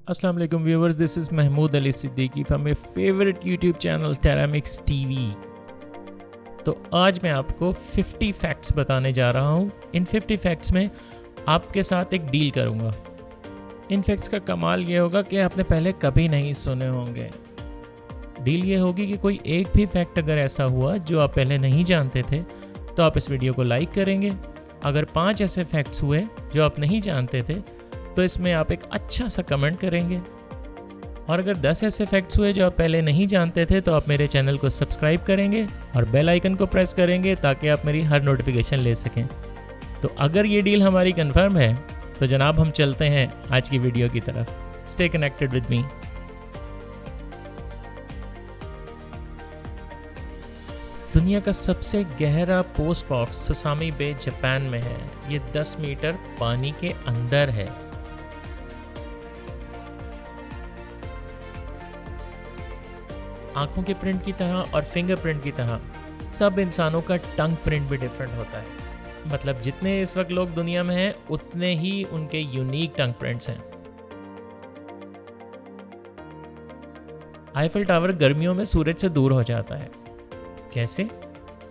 Assalamu alaikum viewers, this is Mahmood Ali Siddiqui from my favorite YouTube channel Teramix TV। तो आज मैं आपको 50 facts बताने जा रहा हूँ। इन 50 फैक्ट्स में आपके साथ एक डील करूँगा। इन फैक्ट्स का कमाल ये होगा कि आपने पहले कभी नहीं सुने होंगे। डील ये होगी कि कोई एक भी फैक्ट अगर ऐसा हुआ जो आप पहले नहीं जानते थे तो आप इस वीडियो को लाइक करेंगे। अगर 5 ऐसे फैक्ट्स हुए जो आप नहीं जानते थे तो इसमें आप एक अच्छा सा कमेंट करेंगे। और अगर 10 ऐसे फैक्ट्स हुए जो आप पहले नहीं जानते थे तो आप मेरे चैनल को सब्सक्राइब करेंगे और बेल आइकन को प्रेस करेंगे ताकि आप मेरी हर नोटिफिकेशन ले सकें। तो अगर ये डील हमारी कंफर्म है तो जनाब हम चलते हैं आज की वीडियो की तरफ। Stay connected with me. दुनिया का सबसे गहरा पोस्ट बॉक्स सुसामी बे जापान में है। ये 10 मीटर पानी के अंदर है। आंखों के प्रिंट की तरह और फिंगरप्रिंट की तरह सब इंसानों का टंग प्रिंट भी डिफरेंट होता है। मतलब जितने इस वक्त लोग दुनिया में हैं उतने ही उनके यूनिक टंग प्रिंट्स हैं। आईफल टावर गर्मियों में सूरज से दूर हो जाता है। कैसे?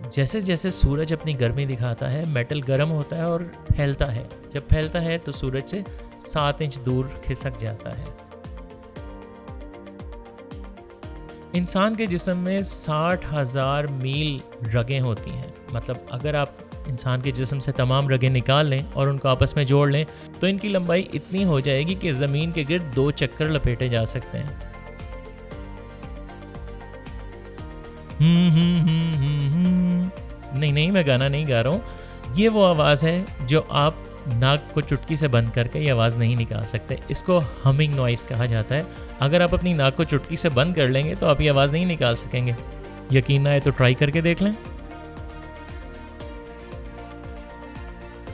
जैसे जैसे सूरज अपनी गर्मी दिखाता है मेटल गर्म होता है और फैलता है। जब फैलता है तो सूरज से 7 इंच दूर खिसक जाता है। इंसान के जिस्म में 60,000 मील रगें होती हैं। मतलब अगर आप इंसान के जिस्म से तमाम रगें निकाल लें और उनको आपस में जोड़ लें तो इनकी लंबाई इतनी हो जाएगी कि ज़मीन के गिर्द 2 चक्कर लपेटे जा सकते हैं। नहीं, मैं गाना नहीं गा रहा हूँ। ये वो आवाज़ है जो आप नाक को चुटकी से बंद करके ये आवाज़ नहीं निकाल सकते। इसको हमिंग नॉइस कहा जाता है। अगर आप अपनी नाक को चुटकी से बंद कर लेंगे तो आप ये आवाज़ नहीं निकाल सकेंगे। यकीन ना आए तो ट्राई करके देख लें।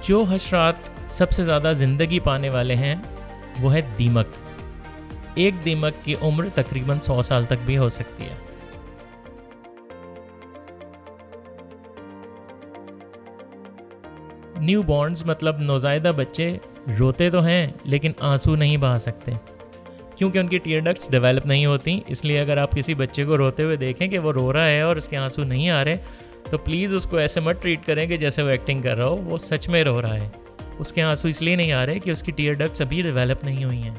जो हशरात सबसे ज़्यादा ज़िंदगी पाने वाले हैं वो है दीमक। एक दीमक की उम्र तकरीबन 100 साल तक भी हो सकती है। न्यू बॉर्न्स मतलब नौज़ायदा बच्चे रोते तो हैं लेकिन आंसू नहीं बहा सकते क्योंकि उनकी टीयर डक्ट्स डेवलप नहीं होती। इसलिए अगर आप किसी बच्चे को रोते हुए देखें कि वो रो रहा है और उसके आंसू नहीं आ रहे तो प्लीज़ उसको ऐसे मत ट्रीट करें कि जैसे वो एक्टिंग कर रहा हो। वो सच में रो रहा है। उसके आंसू इसलिए नहीं आ रहे कि उसकी टीयर डक्ट्स अभी डेवलप नहीं हुई हैं।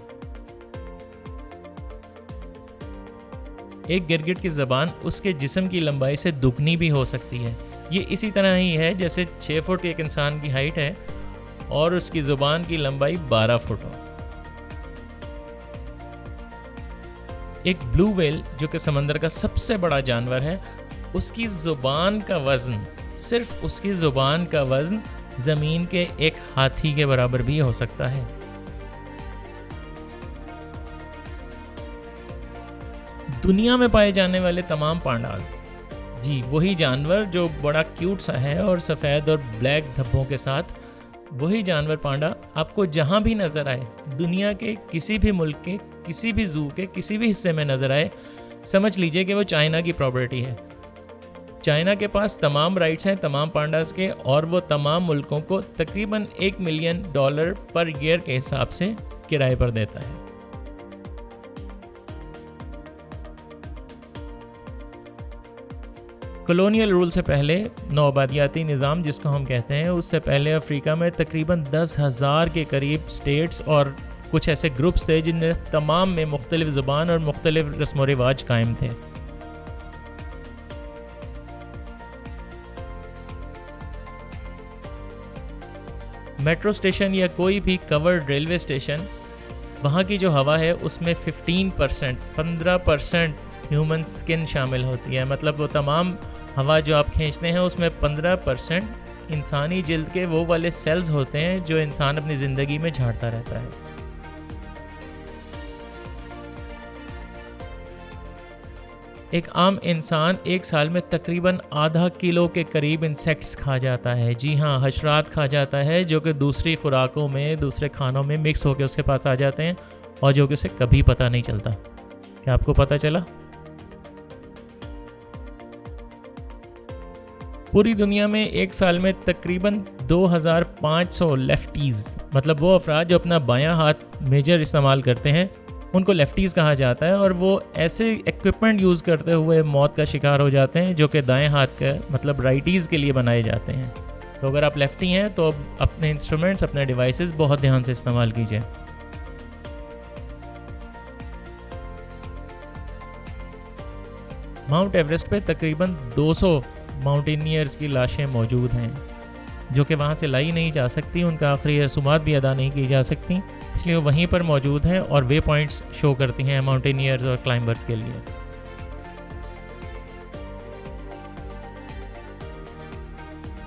एक गिरगिट की ज़बान उसके जिस्म की लंबाई से दुगनी भी हो सकती है। ये इसी तरह ही है जैसे 6 फुट एक इंसान की हाइट है और उसकी ज़ुबान की लंबाई 12 फुट हो। एक ब्लू व्हेल जो कि समंदर का सबसे बड़ा जानवर है, उसकी ज़ुबान का वज़न, सिर्फ उसकी ज़ुबान का वज़न ज़मीन के एक हाथी के बराबर भी हो सकता है। दुनिया में पाए जाने वाले तमाम पांडास, जी वही जानवर जो बड़ा क्यूट सा है और सफ़ेद और ब्लैक धब्बों के साथ, वही जानवर पांडा आपको जहाँ भी नज़र आए, दुनिया के किसी भी मुल्क के किसी भी ज़ू के किसी भी हिस्से में नज़र आए, समझ लीजिए कि वो चाइना की प्रॉपर्टी है। चाइना के पास तमाम राइट्स हैं तमाम पांडास के और वो तमाम मुल्कों को तकरीबन $1 मिलियन पर ईयर के हिसाब से किराए पर देता है। कॉलोनियल रूल से पहले नौआबादियाती निज़ाम जिसको हम कहते हैं, उससे पहले अफ्रीका में तकरीबन 10,000 के करीब स्टेट्स और कुछ ऐसे ग्रुप्स थे जिनमें तमाम में मुख्तलिफ ज़ुबान और मुख्तलिफ रस्म व रिवाज कायम थे। मेट्रो स्टेशन या कोई भी कवर्ड रेलवे स्टेशन, वहाँ की जो हवा है उसमें 15% ह्यूमन स्किन शामिल होती है। मतलब वो तमाम हवा जो आप खींचते हैं उसमें 15% इंसानी जिल्द के वो वाले सेल्स होते हैं जो इंसान अपनी ज़िंदगी में झाड़ता रहता है। एक आम इंसान एक साल में तकरीबन आधा किलो के करीब इंसेक्ट्स खा जाता है। जी हाँ, हशरात खा जाता है जो कि दूसरी खुराकों में, दूसरे खानों में मिक्स होकर उसके पास आ जाते हैं और जो कि उसे कभी पता नहीं चलता। क्या आपको पता चला? पूरी दुनिया में एक साल में तकरीबन 2500 लेफ्टीज़, मतलब वो अफराद जो अपना बायां हाथ मेजर इस्तेमाल करते हैं, उनको लेफ्टीज़ कहा जाता है और वो ऐसे इक्विपमेंट यूज़ करते हुए मौत का शिकार हो जाते हैं जो कि दाएं हाथ का मतलब राइटीज़ के लिए बनाए जाते हैं। तो अगर आप लेफ्टी हैं तो अपने इंस्ट्रूमेंट्स, अपने डिवाइसेस बहुत ध्यान से इस्तेमाल कीजिए। माउंट एवरेस्ट पे तकरीबन 200 माउंटेनियर्स की लाशें मौजूद हैं जो कि वहाँ से लाई नहीं जा सकती, उनका आखिरी रसूमात भी अदा नहीं की जा सकती, इसलिए वो वहीं पर मौजूद हैं और वे पॉइंट्स शो करती हैं माउंटेनियर्स और क्लाइंबर्स के लिए।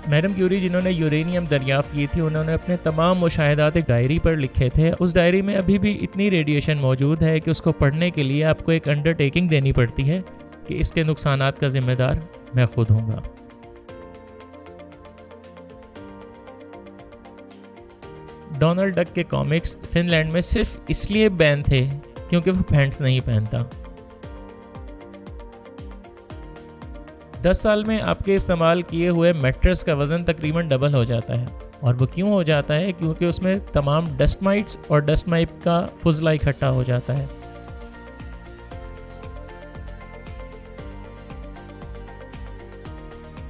मैडम क्यूरी जिन्होंने यूरेनियम दरियाफ्त की थी, उन्होंने अपने तमाम मुशाहिदात एक डायरी पर लिखे थे। उस डायरी में अभी भी इतनी रेडिएशन मौजूद है कि उसको पढ़ने के लिए आपको एक अंडरटेकिंग देनी पड़ती है कि इसके नुकसानात का जिम्मेदार मैं खुद हूँगा। डोनाल्ड डक के कॉमिक्स फिनलैंड में सिर्फ इसलिए बैन थे क्योंकि वो पैंट्स नहीं पहनता। 10 साल में आपके इस्तेमाल किए हुए मैट्रेस का वज़न तकरीबन डबल हो जाता है। और वो क्यों हो जाता है? क्योंकि उसमें तमाम डस्ट माइट्स और डस्ट माइट का फुजला इकट्ठा हो जाता है।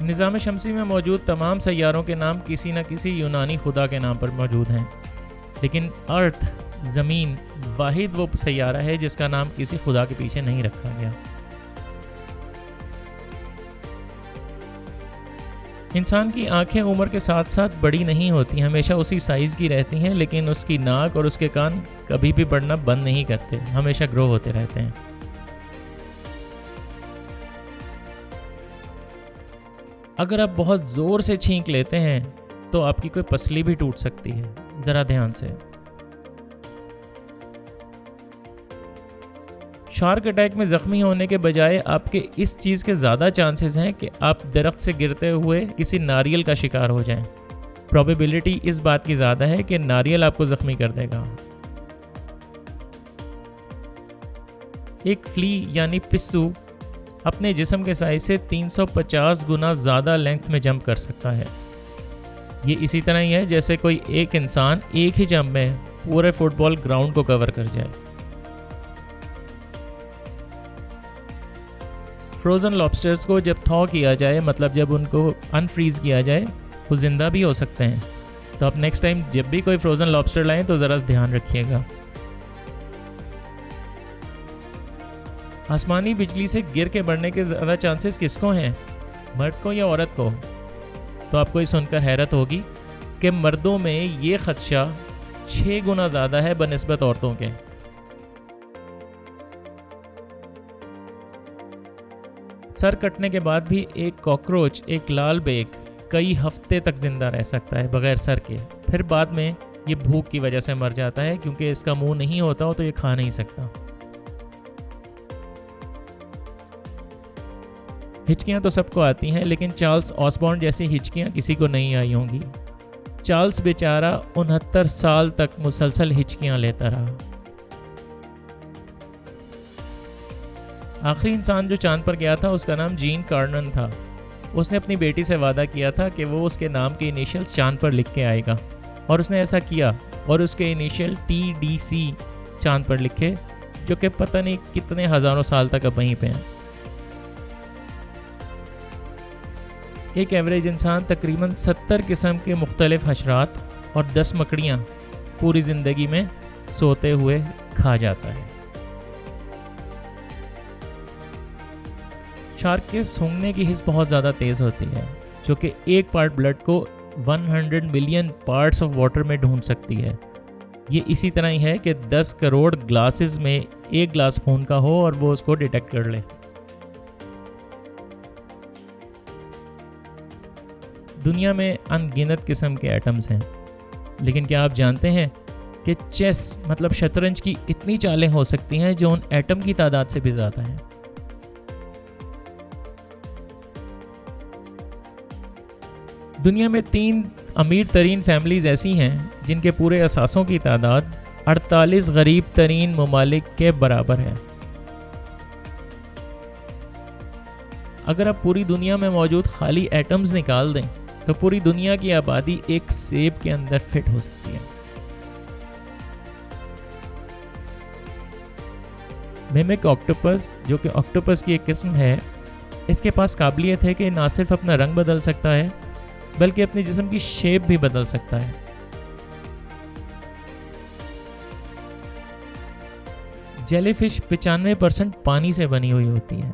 निज़ाम शमसी में मौजूद तमाम सैयारों के नाम किसी न किसी यूनानी खुदा के नाम पर मौजूद हैं, लेकिन अर्थ ज़मीन वाहिद वो सैयारा है जिसका नाम किसी खुदा के पीछे नहीं रखा गया। इंसान की आंखें उम्र के साथ साथ बड़ी नहीं होती, हमेशा उसी साइज़ की रहती हैं, लेकिन उसकी नाक और उसके कान कभी भी बढ़ना बंद नहीं करते, हमेशा ग्रो होते रहते हैं। अगर आप बहुत ज़ोर से छींक लेते हैं तो आपकी कोई पसली भी टूट सकती है, ज़रा ध्यान से। शार्क अटैक में ज़ख्मी होने के बजाय आपके इस चीज़ के ज़्यादा चांसेस हैं कि आप दरख्त से गिरते हुए किसी नारियल का शिकार हो जाएं। प्रोबेबिलिटी इस बात की ज़्यादा है कि नारियल आपको ज़ख्मी कर देगा। एक फ्ली यानी पिस्सू अपने जिस्म के साइज से 350 गुना ज़्यादा लेंथ में जंप कर सकता है। ये इसी तरह ही है जैसे कोई एक इंसान एक ही जंप में पूरे फुटबॉल ग्राउंड को कवर कर जाए। फ्रोज़न लॉबस्टर्स को जब थॉ किया जाए, मतलब जब उनको अनफ्रीज़ किया जाए, वो ज़िंदा भी हो सकते हैं। तो आप नेक्स्ट टाइम जब भी कोई फ्रोज़न लॉबस्टर लाएं तो ज़रा ध्यान रखिएगा। आसमानी बिजली से गिर के मरने के ज़्यादा चांसेस किसको हैं, मर्द को या औरत को? तो आपको ये सुनकर हैरत होगी कि मर्दों में ये ख़दशा 6 गुना ज़्यादा है बनिस्बत औरतों के। सर कटने के बाद भी एक कॉकरोच, एक लाल बेग कई हफ्ते तक जिंदा रह सकता है बगैर सर के। फिर बाद में ये भूख की वजह से मर जाता है, क्योंकि इसका मुंह नहीं होता हो तो ये खा नहीं सकता। हिचकियाँ तो सबको आती हैं, लेकिन चार्ल्स ऑसबॉर्न जैसी हिचकियाँ किसी को नहीं आई होंगी। चार्ल्स बेचारा 69 साल तक मुसलसल हिचकियाँ लेता रहा। आखिरी इंसान जो चांद पर गया था उसका नाम जीन कार्नन था। उसने अपनी बेटी से वादा किया था कि वो उसके नाम के इनिशियल्स चांद पर लिख के आएगा, और उसने ऐसा किया और उसके इनिशियल TDC चांद पर लिखे, जो कि पता नहीं कितने हज़ारों साल तक अब वहीं पे हैं। एक एवरेज इंसान तकरीबन 70 किस्म के मुख्तलिफ हशरात और 10 मकड़ियाँ पूरी ज़िंदगी में सोते हुए खा जाता है। शार्क के सूंघने की हिस्स बहुत ज़्यादा तेज़ होती है, जो कि एक पार्ट ब्लड को 100 मिलियन पार्ट्स ऑफ वाटर में ढूंढ सकती है। ये इसी तरह ही है कि 10 करोड़ ग्लासेस में एक ग्लास खून का हो और वो उसको डिटेक्ट कर ले। दुनिया में अनगिनत किस्म के एटम्स हैं, लेकिन क्या आप जानते हैं कि चेस मतलब शतरंज की इतनी चालें हो सकती हैं जो उन एटम की तादाद से भी ज़्यादा हैं। दुनिया में 3 अमीर तरीन फैमिलीज ऐसी हैं जिनके पूरे असासों की तादाद 48 गरीब तरीन ममालिक के बराबर है। अगर आप पूरी दुनिया में मौजूद खाली एटम्स निकाल दें तो पूरी दुनिया की आबादी एक सेब के अंदर फिट हो सकती है। मिमिक ऑक्टोपस, जो कि ऑक्टोपस की एक किस्म है, इसके पास काबिलियत है कि ना सिर्फ अपना रंग बदल सकता है बल्कि अपने जिस्म की शेप भी बदल सकता है। जेलीफिश 95% पानी से बनी हुई होती है।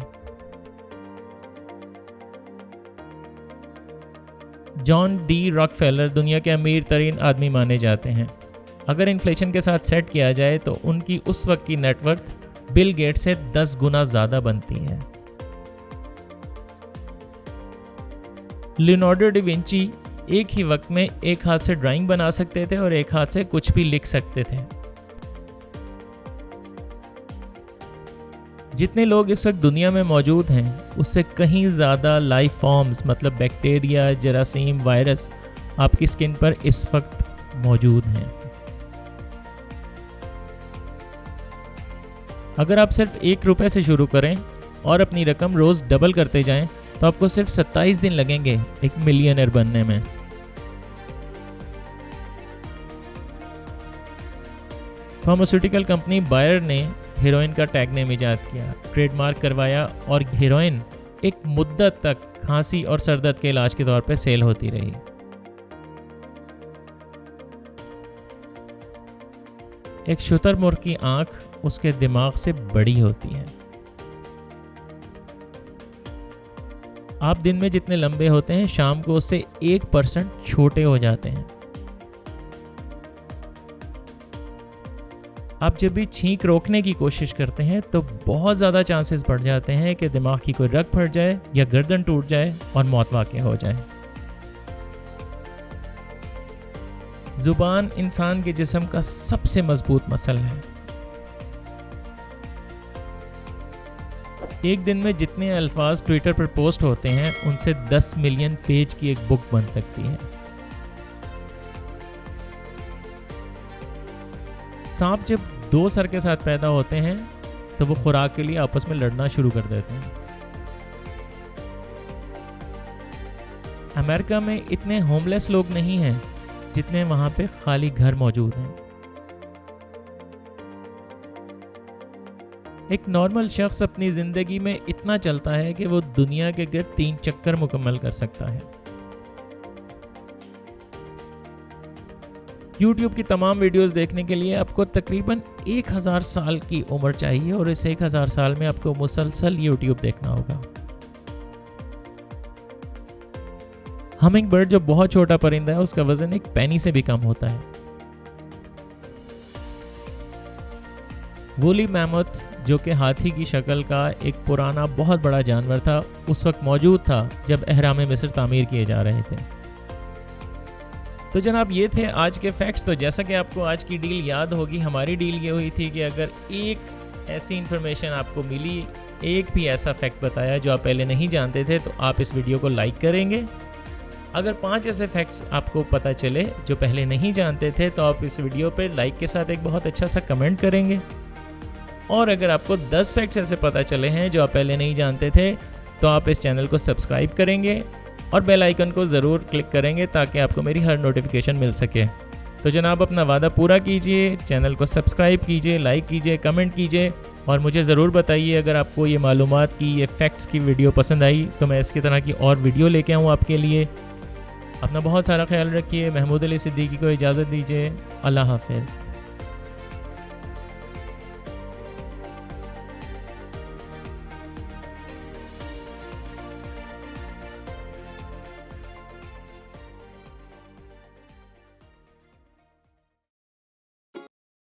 जॉन डी रॉकफेलर दुनिया के अमीर तरीन आदमी माने जाते हैं। अगर इन्फ्लेशन के साथ सेट किया जाए तो उनकी उस वक्त की नेटवर्थ बिल गेट्स से 10 गुना ज़्यादा बनती है। लियोनार्डो डा विंची एक ही वक्त में एक हाथ से ड्राइंग बना सकते थे और एक हाथ से कुछ भी लिख सकते थे। जितने लोग इस वक्त दुनिया में मौजूद हैं उससे कहीं ज़्यादा लाइफ फॉर्म्स मतलब बैक्टीरिया, जरासीम, वायरस आपकी स्किन पर इस वक्त मौजूद हैं। अगर आप सिर्फ 1 रुपये से शुरू करें और अपनी रकम रोज़ डबल करते जाएं तो आपको सिर्फ 27 दिन लगेंगे एक मिलियनर बनने में। फार्मास्यूटिकल कंपनी बायर ने हेरोइन का टैग नेम इजाद किया, ट्रेडमार्क करवाया और हेरोइन एक मुद्दत तक खांसी और सरदर्द के इलाज के तौर पर सेल होती रही। एक शुतुरमुर्ग की आंख उसके दिमाग से बड़ी होती है। आप दिन में जितने लंबे होते हैं शाम को उससे 1% छोटे हो जाते हैं। आप जब भी छींक रोकने की कोशिश करते हैं तो बहुत ज़्यादा चांसेस बढ़ जाते हैं कि दिमाग की कोई रग फट जाए या गर्दन टूट जाए और मौत वाक़या हो जाए। जुबान इंसान के जिस्म का सबसे मजबूत मसल है। एक दिन में जितने अल्फाज ट्विटर पर पोस्ट होते हैं उनसे 10 मिलियन पेज की एक बुक बन सकती है। सांप जब 2 सर के साथ पैदा होते हैं तो वो खुराक के लिए आपस में लड़ना शुरू कर देते हैं। अमेरिका में इतने होमलेस लोग नहीं हैं जितने वहां पे खाली घर मौजूद हैं। एक नॉर्मल शख्स अपनी जिंदगी में इतना चलता है कि वो दुनिया के गिर्द 3 चक्कर मुकम्मल कर सकता है। YouTube की तमाम वीडियोस देखने के लिए आपको तकरीबन 1000 साल की उम्र चाहिए और इस 1000 साल में आपको मुसलसल YouTube देखना होगा। हमिंग बर्ड जो बहुत छोटा परिंदा है उसका वजन एक पेनी से भी कम होता है। वूली मैमथ जो कि हाथी की शक्ल का एक पुराना बहुत बड़ा जानवर था उस वक्त मौजूद था जब अहराम मिस्र तामीर किए जा रहे थे। तो जनाब ये थे आज के फैक्ट्स। तो जैसा कि आपको आज की डील याद होगी, हमारी डील ये हुई थी कि अगर एक ऐसी इन्फॉर्मेशन आपको मिली, एक भी ऐसा फैक्ट बताया जो आप पहले नहीं जानते थे, तो आप इस वीडियो को लाइक करेंगे। अगर 5 ऐसे फैक्ट्स आपको पता चले जो पहले नहीं जानते थे तो आप इस वीडियो पर लाइक के साथ एक बहुत अच्छा सा कमेंट करेंगे। और अगर आपको 10 फैक्ट्स ऐसे पता चले हैं जो आप पहले नहीं जानते थे तो आप इस चैनल को सब्सक्राइब करेंगे और बेल आइकन को ज़रूर क्लिक करेंगे ताकि आपको मेरी हर नोटिफिकेशन मिल सके। तो जनाब अपना वादा पूरा कीजिए, चैनल को सब्सक्राइब कीजिए, लाइक कीजिए, कमेंट कीजिए और मुझे ज़रूर बताइए अगर आपको ये मालूमात की, ये फैक्ट्स की वीडियो पसंद आई तो मैं इसकी तरह की और वीडियो लेके आऊँ आपके लिए। अपना बहुत सारा ख्याल रखिए। महमूद अली सिद्दीकी को इजाज़त दीजिए। अल्लाह हाफ़िज़।